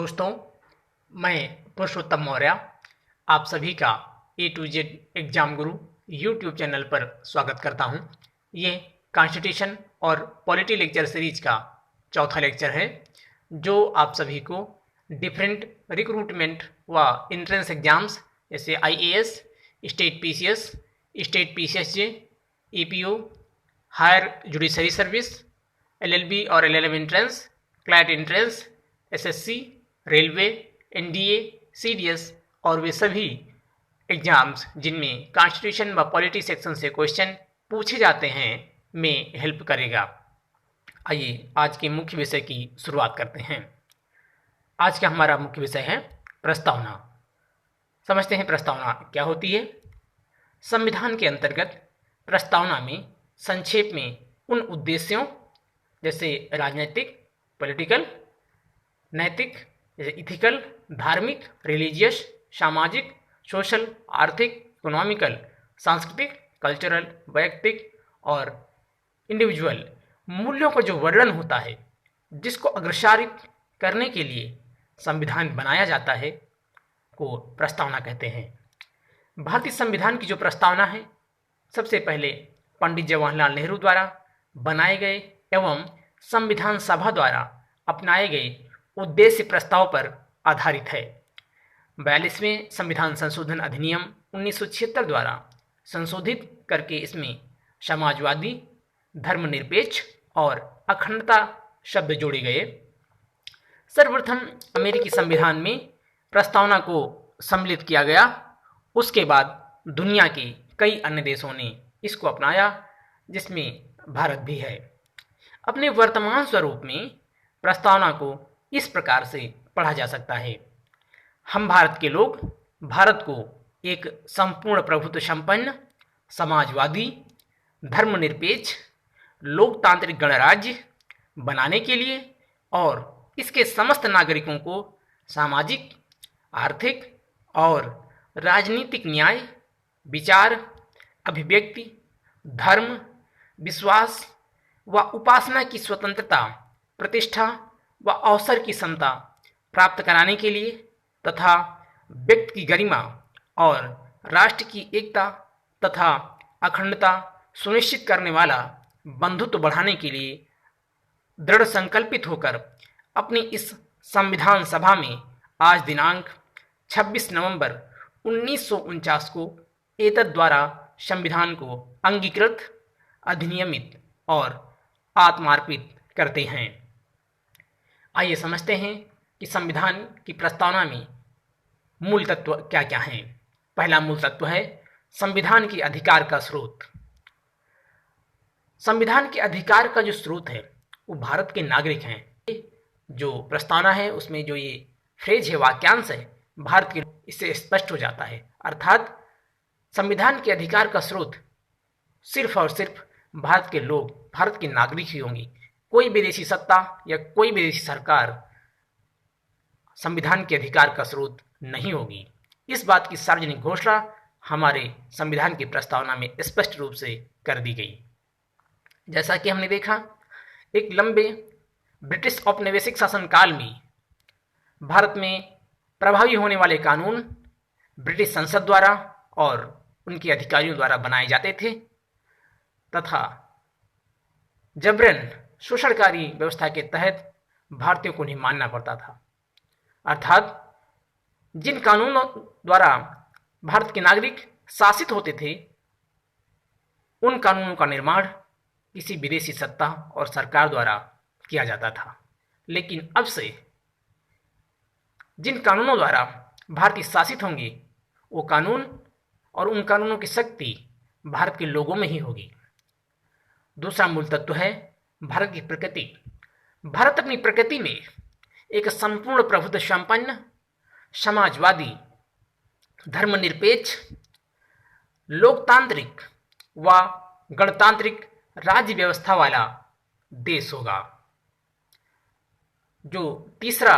दोस्तों, मैं पुरुषोत्तम मौर्य आप सभी का ए to Z exam Guru YouTube channel पर स्वागत करता हूं। ये कॉन्स्टिट्यूशन और पॉलिटी लेक्चर सीरीज का चौथा लेक्चर है, जो आप सभी को डिफरेंट रिक्रूटमेंट व एंट्रेंस एग्जाम्स जैसे IAS, state PCS, state PCSJ, EPO, higher judiciary service, LLB और LLM entrance, CLAT entrance, SSC, railway, NDA, CDS और वे सभी एग्जाम्स जिनमें कॉन्स्टिट्यूशन व पॉलिटी सेक्शन से क्वेश्चन पूछे जाते हैं में हेल्प करेगा। आइए आज के मुख्य विषय की शुरुआत करते हैं। आज का हमारा मुख्य विषय है प्रस्तावना। समझते हैं प्रस्तावना क्या होती है। संविधान के अंतर्गत प्रस्तावना में संक्षेप में उन उद्देश्यों जैसे राजनीतिक, पॉलिटिकल, नैतिक जैसे इथिकल, धार्मिक, रिलीजियस, सामाजिक, सोशल, आर्थिक, इकोनॉमिकल, सांस्कृतिक, कल्चरल, वैयक्तिक और इंडिविजुअल मूल्यों का जो वर्णन होता है, जिसको अग्रसारित करने के लिए संविधान बनाया जाता है, को प्रस्तावना कहते हैं। भारतीय संविधान की जो प्रस्तावना है, सबसे पहले पंडित जवाहरलाल नेहरू द्वारा बनाए गए एवं संविधान सभा द्वारा अपनाए गए उद्देश्य प्रस्ताव पर आधारित है। 42वें संविधान संशोधन अधिनियम 1976 द्वारा संशोधित करके इसमें समाजवादी, धर्मनिरपेक्ष और अखंडता शब्द जोड़े गए। सर्वप्रथम अमेरिकी संविधान में प्रस्तावना को सम्मिलित किया गया। उसके बाद दुनिया के कई अन्य देशों ने इसको अपनाया, जिसमें भारत भी है। अपने वर्तमान स्वरूप में प्रस्तावना को इस प्रकार से पढ़ा जा सकता है। हम भारत के लोग भारत को एक संपूर्ण प्रभुत्व संपन्न, समाजवादी, धर्मनिरपेक्ष, लोकतांत्रिक गणराज्य बनाने के लिए और इसके समस्त नागरिकों को सामाजिक, आर्थिक और राजनीतिक न्याय, विचार, अभिव्यक्ति, धर्म, विश्वास व उपासना की स्वतंत्रता, प्रतिष्ठा व अवसर की समता प्राप्त कराने के लिए तथा व्यक्ति की गरिमा और राष्ट्र की एकता तथा अखंडता सुनिश्चित करने वाला बंधुत्व बढ़ाने के लिए दृढ़ संकल्पित होकर अपनी इस संविधान सभा में आज दिनांक 26 नवंबर 1949 को एतद द्वारा संविधान को अंगीकृत, अधिनियमित और आत्मार्पित करते हैं। आइए समझते हैं कि संविधान की प्रस्तावना में मूल तत्व क्या क्या हैं। पहला मूल तत्व है संविधान के अधिकार का स्रोत। संविधान के अधिकार का जो स्रोत है वो भारत के नागरिक हैं। जो प्रस्तावना है उसमें जो ये फ्रेज है, वाक्यांश है, भारत के, इससे स्पष्ट हो जाता है। अर्थात संविधान के अधिकार का स्रोत सिर्फ और सिर्फ भारत के लोग, भारत के नागरिक ही होंगे। कोई विदेशी सत्ता या कोई विदेशी सरकार संविधान के अधिकार का स्रोत नहीं होगी। इस बात की सार्वजनिक घोषणा हमारे संविधान की प्रस्तावना में स्पष्ट रूप से कर दी गई। जैसा कि हमने देखा, एक लंबे ब्रिटिश औपनिवेशिक शासनकाल में भारत में प्रभावी होने वाले कानून ब्रिटिश संसद द्वारा और उनके अधिकारियों द्वारा बनाए जाते थे तथा जबरन शोषणकारी व्यवस्था के तहत भारतीयों को उन्हें मानना पड़ता था। अर्थात जिन कानूनों द्वारा भारत के नागरिक शासित होते थे, उन कानूनों का निर्माण किसी विदेशी सत्ता और सरकार द्वारा किया जाता था। लेकिन अब से जिन कानूनों द्वारा भारतीय शासित होंगे, वो कानून और उन कानूनों की शक्ति भारत के लोगों में ही होगी। दूसरा मूल तत्व है भारत की प्रकृति। भारत अपनी प्रकृति में एक संपूर्ण प्रभुत्व संपन्न, समाजवादी, धर्मनिरपेक्ष, लोकतांत्रिक व गणतांत्रिक राज्य व्यवस्था वाला देश होगा। जो तीसरा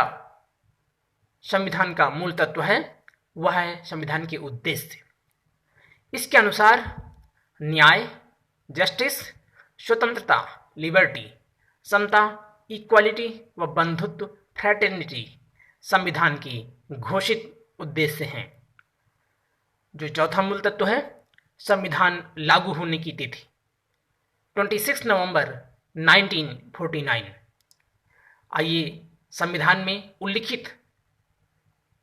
संविधान का मूल तत्व है वह है संविधान के उद्देश्य। इसके अनुसार न्याय, जस्टिस, स्वतंत्रता, लिबर्टी, समता, इक्वालिटी व बंधुत्व, फ्रैटर्निटी, संविधान की घोषित उद्देश्य हैं। जो चौथा मूल तत्व है, संविधान लागू होने की तिथि 26 नवंबर 1949। आइए संविधान में उल्लिखित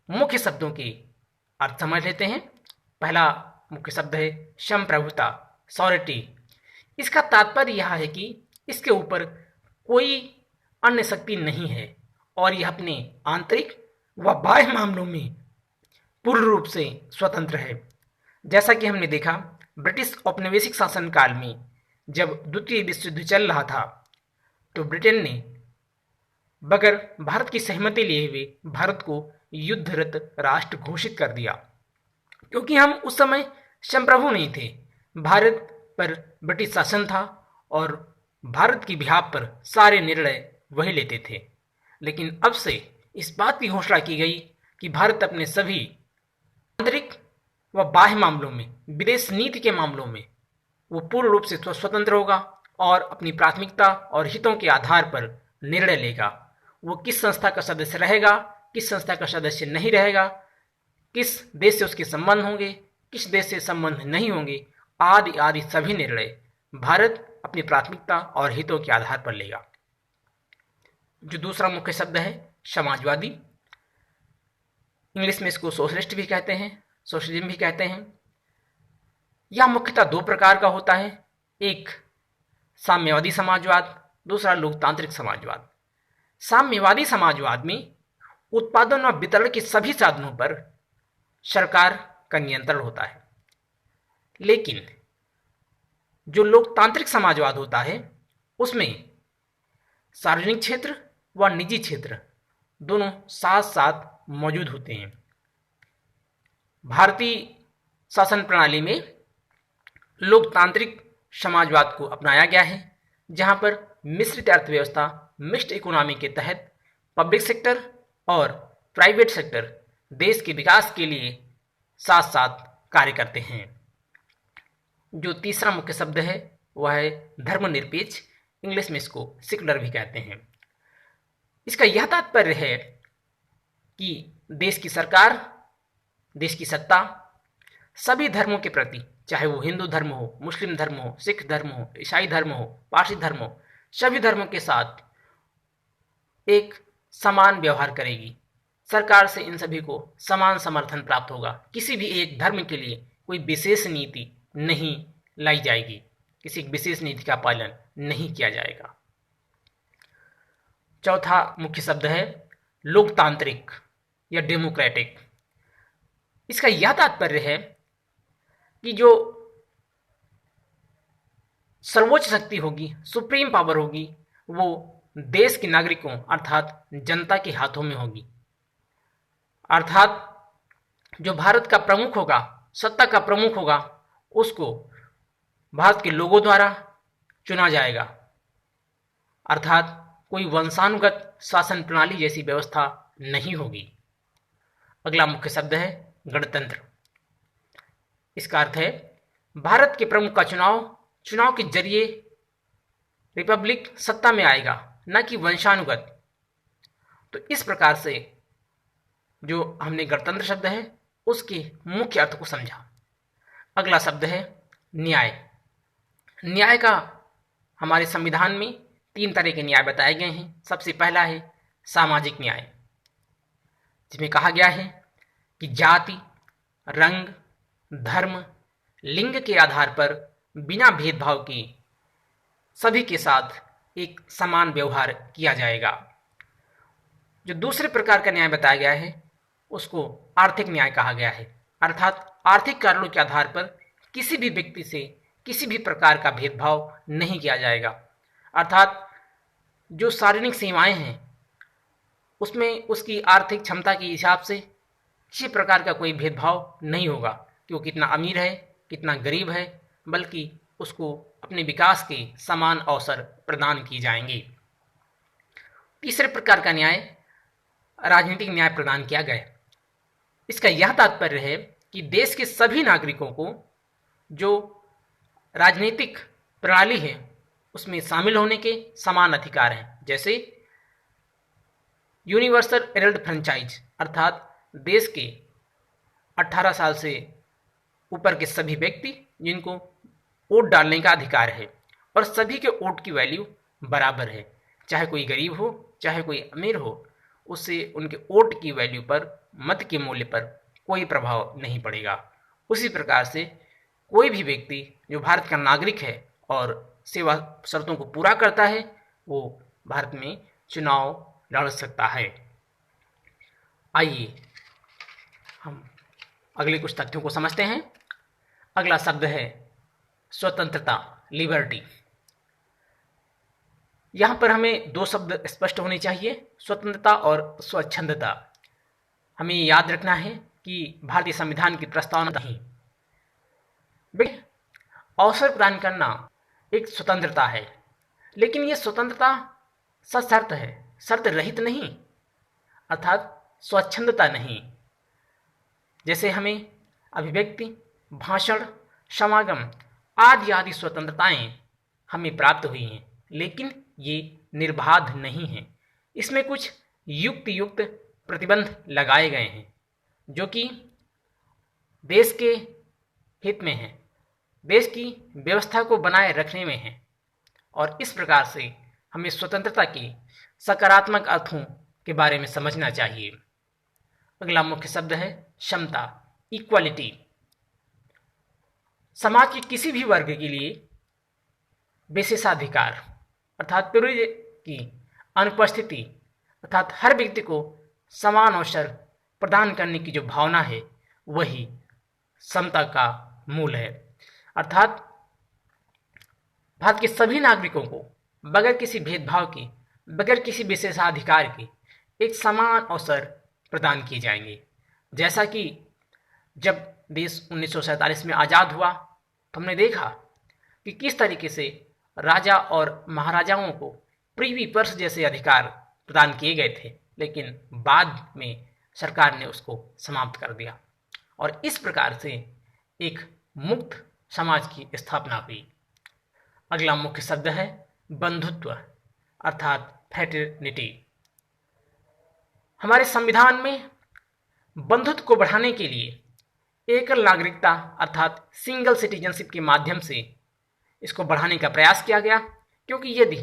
मुख्य शब्दों के अर्थ समझ लेते हैं। पहला मुख्य शब्द है संप्रभुता, सॉवरेटी। इसका तात्पर्य यह है कि इसके ऊपर कोई अन्य शक्ति नहीं है और यह अपने आंतरिक व बाह्य मामलों में पूर्ण रूप से स्वतंत्र है। जैसा कि हमने देखा, ब्रिटिश औपनिवेशिक शासन काल में जब द्वितीय विश्व युद्ध चल रहा था तो ब्रिटेन ने बगैर भारत की सहमति लिए हुए भारत को युद्धरत राष्ट्र घोषित कर दिया, क्योंकि हम उस समय संप्रभु नहीं थे। भारत पर ब्रिटिश शासन था और भारत की बिहाफ पर सारे निर्णय वही लेते थे। लेकिन अब से इस बात की घोषणा की गई कि भारत अपने सभी आंतरिक व बाह्य मामलों में, विदेश नीति के मामलों में वो पूर्ण रूप से स्वतंत्र होगा और अपनी प्राथमिकता और हितों के आधार पर निर्णय लेगा। वो किस संस्था का सदस्य रहेगा, किस संस्था का सदस्य नहीं रहेगा, किस देश से उसके संबंध होंगे, किस देश से संबंध नहीं होंगे, आदि आदि सभी निर्णय भारत अपनी प्राथमिकता और हितों के आधार पर लेगा। जो दूसरा मुख्य शब्द है समाजवादी, इंग्लिश में इसको सोशलिस्ट भी कहते हैं, सोशलिज्म भी कहते हैं। यह मुख्यतः दो प्रकार का होता है, एक साम्यवादी समाजवाद, दूसरा लोकतांत्रिक समाजवाद। साम्यवादी समाजवाद में उत्पादन और वितरण के सभी साधनों पर सरकार का नियंत्रण होता है, लेकिन जो लोकतांत्रिक समाजवाद होता है उसमें सार्वजनिक क्षेत्र व निजी क्षेत्र दोनों साथ साथ मौजूद होते हैं। भारतीय शासन प्रणाली में लोकतांत्रिक समाजवाद को अपनाया गया है, जहां पर मिश्रित अर्थव्यवस्था, मिक्स्ड इकोनॉमी के तहत पब्लिक सेक्टर और प्राइवेट सेक्टर देश के विकास के लिए साथ साथ कार्य करते हैं। जो तीसरा मुख्य शब्द है वह है धर्मनिरपेक्ष, इंग्लिश में इसको सेक्युलर भी कहते हैं। इसका यह तात्पर्य है कि देश की सरकार, देश की सत्ता सभी धर्मों के प्रति, चाहे वो हिंदू धर्म हो, मुस्लिम धर्म हो, सिख धर्म हो, ईसाई धर्म हो, पारसी धर्म हो, सभी धर्मों के साथ एक समान व्यवहार करेगी। सरकार से इन सभी को समान समर्थन प्राप्त होगा। किसी भी एक धर्म के लिए कोई विशेष नीति नहीं लाई जाएगी, किसी विशेष नीति का पालन नहीं किया जाएगा। चौथा मुख्य शब्द है लोकतांत्रिक या डेमोक्रेटिक। इसका यह तात्पर्य है कि जो सर्वोच्च शक्ति होगी, सुप्रीम पावर होगी, वो देश के नागरिकों अर्थात जनता के हाथों में होगी। अर्थात जो भारत का प्रमुख होगा, सत्ता का प्रमुख होगा, उसको भारत के लोगों द्वारा चुना जाएगा। अर्थात कोई वंशानुगत शासन प्रणाली जैसी व्यवस्था नहीं होगी। अगला मुख्य शब्द है गणतंत्र। इसका अर्थ है भारत के प्रमुख का चुनाव के जरिए रिपब्लिक सत्ता में आएगा, न कि वंशानुगत। तो इस प्रकार से जो हमने गणतंत्र शब्द है उसके मुख्य अर्थ को समझा। अगला शब्द है न्याय। न्याय का हमारे संविधान में 3 तरह के न्याय बताए गए हैं। सबसे पहला है सामाजिक न्याय, जिसमें कहा गया है कि जाति, रंग, धर्म, लिंग के आधार पर बिना भेदभाव के सभी के साथ एक समान व्यवहार किया जाएगा। जो दूसरे प्रकार का न्याय बताया गया है उसको आर्थिक न्याय कहा गया है, अर्थात आर्थिक कारणों के आधार पर किसी भी व्यक्ति से किसी भी प्रकार का भेदभाव नहीं किया जाएगा। अर्थात जो सार्वजनिक सेवाएं हैं उसमें उसकी आर्थिक क्षमता के हिसाब से किसी प्रकार का कोई भेदभाव नहीं होगा कि वो कितना अमीर है, कितना गरीब है, बल्कि उसको अपने विकास के समान अवसर प्रदान किए जाएंगे। तीसरे प्रकार का न्याय राजनीतिक न्याय प्रदान किया गया। इसका यह तात्पर्य है कि देश के सभी नागरिकों को जो राजनीतिक प्रणाली है उसमें शामिल होने के समान अधिकार हैं। जैसे यूनिवर्सल एडल्ट फ्रेंचाइज अर्थात देश के 18 साल से ऊपर के सभी व्यक्ति जिनको वोट डालने का अधिकार है और सभी के वोट की वैल्यू बराबर है, चाहे कोई गरीब हो चाहे कोई अमीर हो, उससे उनके वोट की वैल्यू पर, मत के मूल्य पर कोई प्रभाव नहीं पड़ेगा। उसी प्रकार से कोई भी व्यक्ति जो भारत का नागरिक है और सेवा शर्तों को पूरा करता है वो भारत में चुनाव लड़ सकता है। आइए हम अगले कुछ तथ्यों को समझते हैं। अगला शब्द है स्वतंत्रता, लिबर्टी। यहाँ पर हमें दो शब्द स्पष्ट होने चाहिए, स्वतंत्रता और स्वच्छंदता। हमें याद रखना है कि भारतीय संविधान की प्रस्तावना नहीं, अवसर प्रदान करना एक स्वतंत्रता है, लेकिन ये स्वतंत्रता सशर्त है, शर्त रहित नहीं, अर्थात स्वच्छंदता नहीं। जैसे हमें अभिव्यक्ति, भाषण, समागम आदि आदि स्वतंत्रताएं हमें प्राप्त हुई हैं, लेकिन ये निर्बाध नहीं हैं। इसमें कुछ युक्त प्रतिबंध लगाए गए हैं जो कि देश के हित में हैं, देश की व्यवस्था को बनाए रखने में हैं, और इस प्रकार से हमें स्वतंत्रता के सकारात्मक अर्थों के बारे में समझना चाहिए। अगला मुख्य शब्द है समता, इक्वालिटी। समाज के किसी भी वर्ग के लिए विशेषाधिकार अर्थात प्रिविलेज की अनुपस्थिति अर्थात हर व्यक्ति को समान अवसर प्रदान करने की जो भावना है वही समता का मूल है। अर्थात भारत के सभी नागरिकों को बगैर किसी भेदभाव के, बगैर किसी विशेषाधिकार के एक समान अवसर प्रदान किए जाएंगे। जैसा कि जब देश 1947 में आज़ाद हुआ तो हमने देखा कि किस तरीके से राजा और महाराजाओं को प्रीवी पर्स जैसे अधिकार प्रदान किए गए थे, लेकिन बाद में सरकार ने उसको समाप्त कर दिया और इस प्रकार से एक मुक्त समाज की स्थापना हुई। अगला मुख्य शब्द है बंधुत्व अर्थात फ्रेटर्निटी। हमारे संविधान में बंधुत्व को बढ़ाने के लिए एकल नागरिकता अर्थात सिंगल सिटीजनशिप के माध्यम से इसको बढ़ाने का प्रयास किया गया, क्योंकि यदि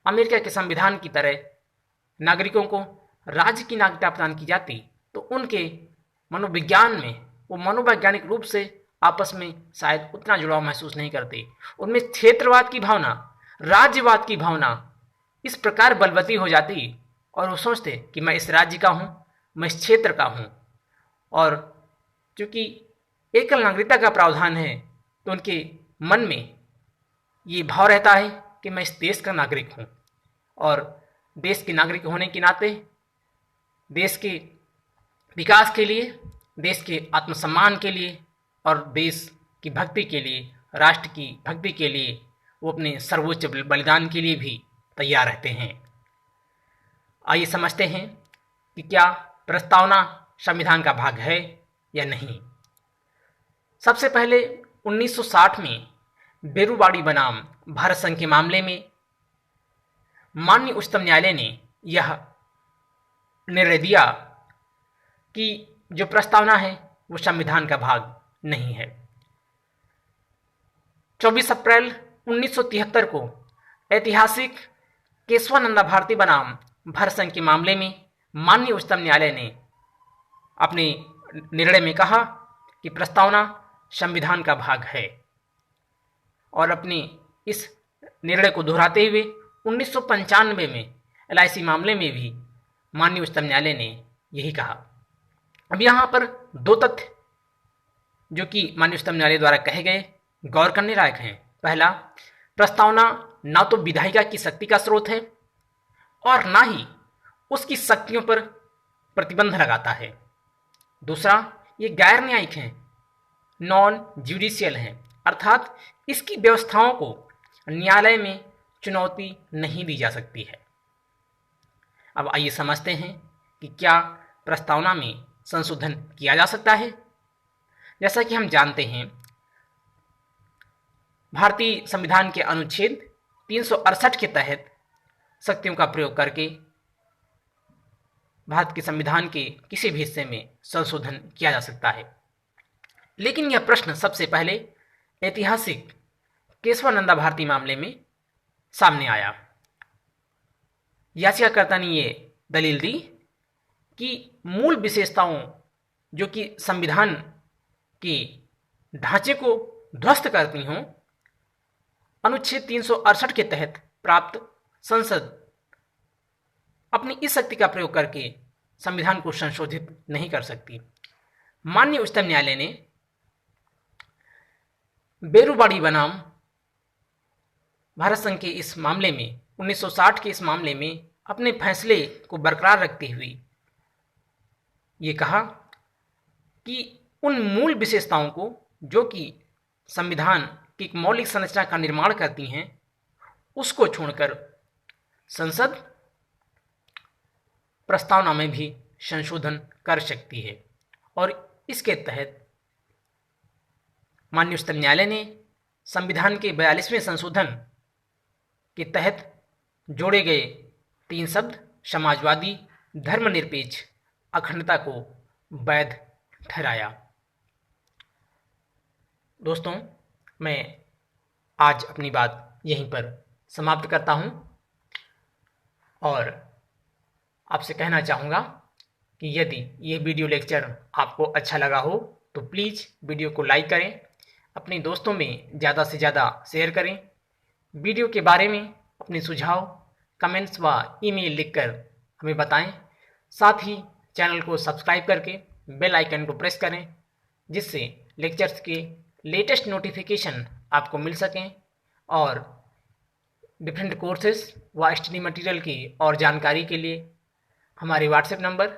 अमेरिका के संविधान की तरह नागरिकों को राज्य की नागरिकता प्रदान की जाती तो उनके मनोविज्ञान में वो मनोवैज्ञानिक रूप से आपस में शायद उतना जुड़ाव महसूस नहीं करते। उनमें क्षेत्रवाद की भावना, राज्यवाद की भावना इस प्रकार बलवती हो जाती और वो सोचते कि मैं इस राज्य का हूँ, मैं इस क्षेत्र का हूँ, और चूँकि एकल नागरिकता का प्रावधान है तो उनके मन में ये भाव रहता है कि मैं इस देश का नागरिक हूँ और देश के नागरिक होने के नाते देश के विकास के लिए, देश के आत्मसम्मान के लिए और देश की भक्ति के लिए, राष्ट्र की भक्ति के लिए वो अपने सर्वोच्च बलिदान के लिए भी तैयार रहते हैं। आइए समझते हैं कि क्या प्रस्तावना संविधान का भाग है या नहीं। सबसे पहले 1960 में बेरुवाड़ी बनाम भारत संघ के मामले में माननीय उच्चतम न्यायालय ने यह निर्णय दिया कि जो प्रस्तावना है वो संविधान का भाग नहीं है। 24 अप्रैल 1973 को ऐतिहासिक केशवानंदा भारती बनाम भारत संघ के मामले में माननीय उच्चतम न्यायालय ने अपने निर्णय में कहा कि प्रस्तावना संविधान का भाग है, और अपने इस निर्णय को दोहराते हुए 1995 में LIC मामले में भी माननीय उच्चतम न्यायालय ने यही कहा। अब यहाँ पर दो तथ्य जो कि माननीय उच्चतम न्यायालय द्वारा कहे गए गौर करने लायक हैं। पहला, प्रस्तावना ना तो विधायिका की शक्ति का स्रोत है और ना ही उसकी शक्तियों पर प्रतिबंध लगाता है। दूसरा, ये गैर न्यायिक हैं, नॉन जुडिशियल हैं, अर्थात इसकी व्यवस्थाओं को न्यायालय में चुनौती नहीं दी जा सकती है। अब आइए समझते हैं कि क्या प्रस्तावना में संशोधन किया जा सकता है। जैसा कि हम जानते हैं, भारतीय संविधान के अनुच्छेद 368 के तहत शक्तियों का प्रयोग करके भारत के संविधान के किसी भी हिस्से में संशोधन किया जा सकता है। लेकिन यह प्रश्न सबसे पहले ऐतिहासिक केशवानंदा भारती मामले में सामने आया। याचिकाकर्ता ने ये दलील दी कि मूल विशेषताओं जो कि संविधान के ढांचे को ध्वस्त करती हों, अनुच्छेद 368 के तहत प्राप्त संसद अपनी इस शक्ति का प्रयोग करके संविधान को संशोधित नहीं कर सकती। माननीय उच्चतम न्यायालय ने बेरुबाड़ी बनाम भारत संघ के इस मामले में 1960 के इस मामले में अपने फैसले को बरकरार रखते हुए ये कहा कि उन मूल विशेषताओं को जो कि संविधान की एक मौलिक संरचना का निर्माण करती हैं, उसको छोड़कर संसद प्रस्तावना में भी संशोधन कर सकती है। और इसके तहत माननीय उच्चतम न्यायालय ने संविधान के 42वें संशोधन के तहत जोड़े गए 3 शब्द समाजवादी, धर्मनिरपेक्ष, अखंडता को वैध ठहराया। दोस्तों, मैं आज अपनी बात यहीं पर समाप्त करता हूं और आपसे कहना चाहूँगा कि यदि ये वीडियो लेक्चर आपको अच्छा लगा हो तो प्लीज़ वीडियो को लाइक करें, अपने दोस्तों में ज़्यादा से ज़्यादा शेयर करें। वीडियो के बारे में अपने सुझाव कमेंट्स व ईमेल लिखकर हमें बताएं। साथ ही चैनल को सब्सक्राइब करके बेल आइकन को प्रेस करें, जिससे लेक्चर्स के लेटेस्ट नोटिफिकेशन आपको मिल सकें और डिफरेंट कोर्सेज व स्टडी मटेरियल की और जानकारी के लिए हमारे व्हाट्सएप नंबर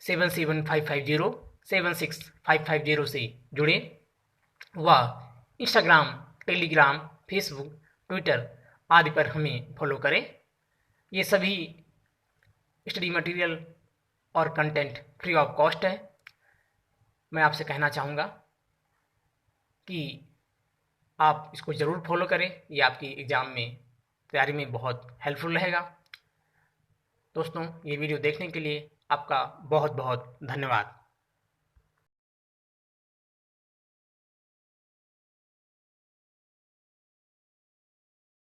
7755076550 से जुड़े व इंस्टाग्राम, टेलीग्राम, फेसबुक, ट्विटर आदि पर हमें फॉलो करें। ये सभी स्टडी मटेरियल और कंटेंट फ्री ऑफ कॉस्ट है। मैं आपसे कहना चाहूँगा कि आप इसको ज़रूर फॉलो करें, ये आपकी एग्ज़ाम में तैयारी में बहुत हेल्पफुल रहेगा। दोस्तों, ये वीडियो देखने के लिए आपका बहुत बहुत धन्यवाद।